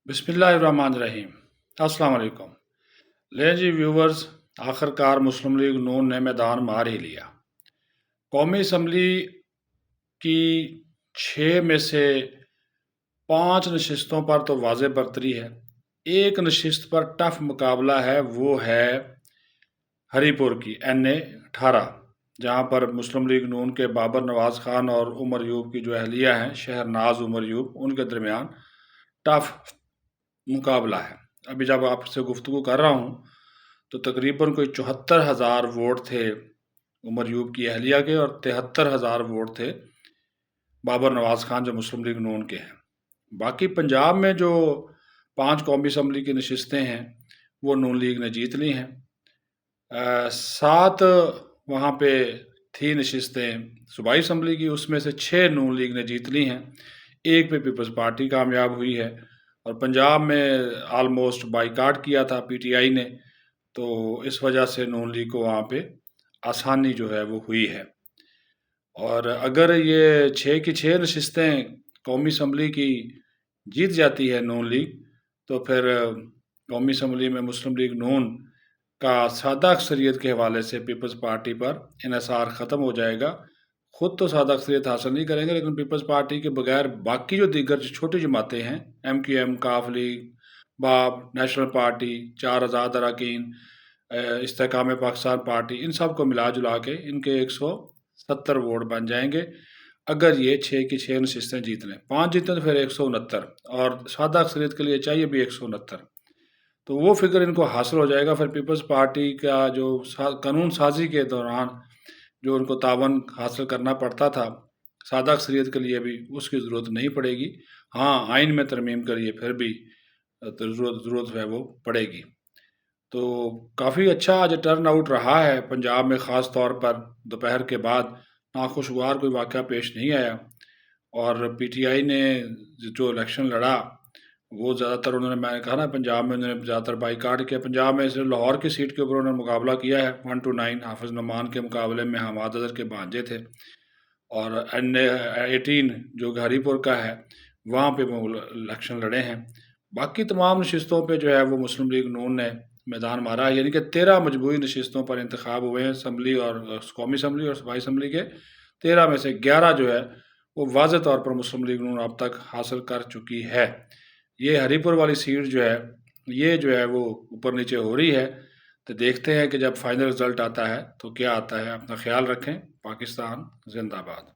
बिस्मिल्लाहिर्रहमानिर्रहीम। अस्सलाम वालेकुम। ले जी व्यूवर्स, आखिरकार मुस्लिम लीग नून ने मैदान मार ही लिया। कौमी असम्बली की 6 में से 5 नशिस्तों पर तो वाज़ेह बरतरी है। एक नशिस्त पर टफ मुकाबला है, वो है हरीपुर की NA-18, जहाँ पर मुस्लिम लीग नून के बाबर नवाज़ खान और उमर यूब की जो अहलिया हैं, शहरनाज उमर यूब, उनके दरमियान टफ मुकाबला है। अभी जब आपसे गुफ्तगू कर रहा हूँ तो तकरीबन कोई 74,000 वोट थे उमर यूब की अहलिया के और 73,000 वोट थे बाबर नवाज़ खान जो मुस्लिम लीग नून के हैं। बाकी पंजाब में जो 5 कौमी असम्बली की नशिस्तें हैं वो नून लीग ने जीत ली हैं। 7 वहाँ पे थी नशिस्तें सूबाई असम्बली की, उसमें से 6 नून लीग ने जीत ली हैं। एक पे पीपल्स पार्टी कामयाब हुई है और पंजाब में आलमोस्ट बाइकाट किया था PTI ने, तो इस वजह से नून लीग को वहाँ पे आसानी जो है वो हुई है। और अगर ये 6 की 6 नशिस्तें कौमी असम्बली की जीत जाती है नून लीग, तो फिर कौमी असम्बली में मुस्लिम लीग नून का सादा अक्सरियत के हवाले से पीपल्स पार्टी पर इन्हिसार ख़त्म हो जाएगा। ख़ुद तो सादा अक्सरियत हासिल नहीं करेंगे, लेकिन पीपल्स पार्टी के बगैर बाकी जो दीगर जो छोटी जमातें हैं, MQM, काफ लीग, बाब, नेशनल पार्टी, 4 आज़ाद अरकान, इस्तेहकाम पाकिस्तान पार्टी, इन सब को मिला जुला के इनके 170 वोट बन जाएंगे अगर ये 6 की 6 नशिस्तें जीत लें। 5 जीतें तो फिर 169 और सादा अक्सरियत के लिए चाहिए भी 169, तो वो फिगर इनको हासिल हो जाएगा। फिर पीपल्स पार्टी का जो कानून साजी के दौरान जो उनको तावन हासिल करना पड़ता था सादा अक्सरियत के लिए, भी उसकी ज़रूरत नहीं पड़ेगी। हाँ, आइन में तरमीम के लिए फिर भी ज़रूरत है वो पड़ेगी। तो काफ़ी अच्छा आज टर्न आउट रहा है पंजाब में, ख़ास तौर पर दोपहर के बाद नाखुशगवार कोई वाक़या पेश नहीं आया और PTI ने जो इलेक्शन लड़ा वो ज़्यादातर उन्होंने, मैंने कहा ना, पंजाब में उन्होंने ज़्यादातर बाइकाट किया। पंजाब में सिर्फ लाहौर की सीट के ऊपर उन्होंने मुकाबला किया है 1-9। हाफिज़ नमान के मुकाबले में हमाद अज़हर के भांजे थे और NA-18 जो हरीपुर का है वहाँ पे वो इलेक्शन लड़े हैं। बाकी तमाम नशिस्तों पे जो है वो मुस्लिम लीग नून ने मैदान मारा है, यानी कि 13 मजबूरी नशिस्तों पर इंतखाब हुए हैं असम्बली और कौमी असम्बली और सूबाई असम्बली के। 13 में से 11 जो है वो वाज़ेह तौर पर मुस्लिम लीग नून अब तक हासिल कर चुकी है। ये हरीपुर वाली सीट जो है ये जो है वो ऊपर नीचे हो रही है, तो देखते हैं कि जब फाइनल रिज़ल्ट आता है तो क्या आता है। अपना ख्याल रखें। पाकिस्तान जिंदाबाद।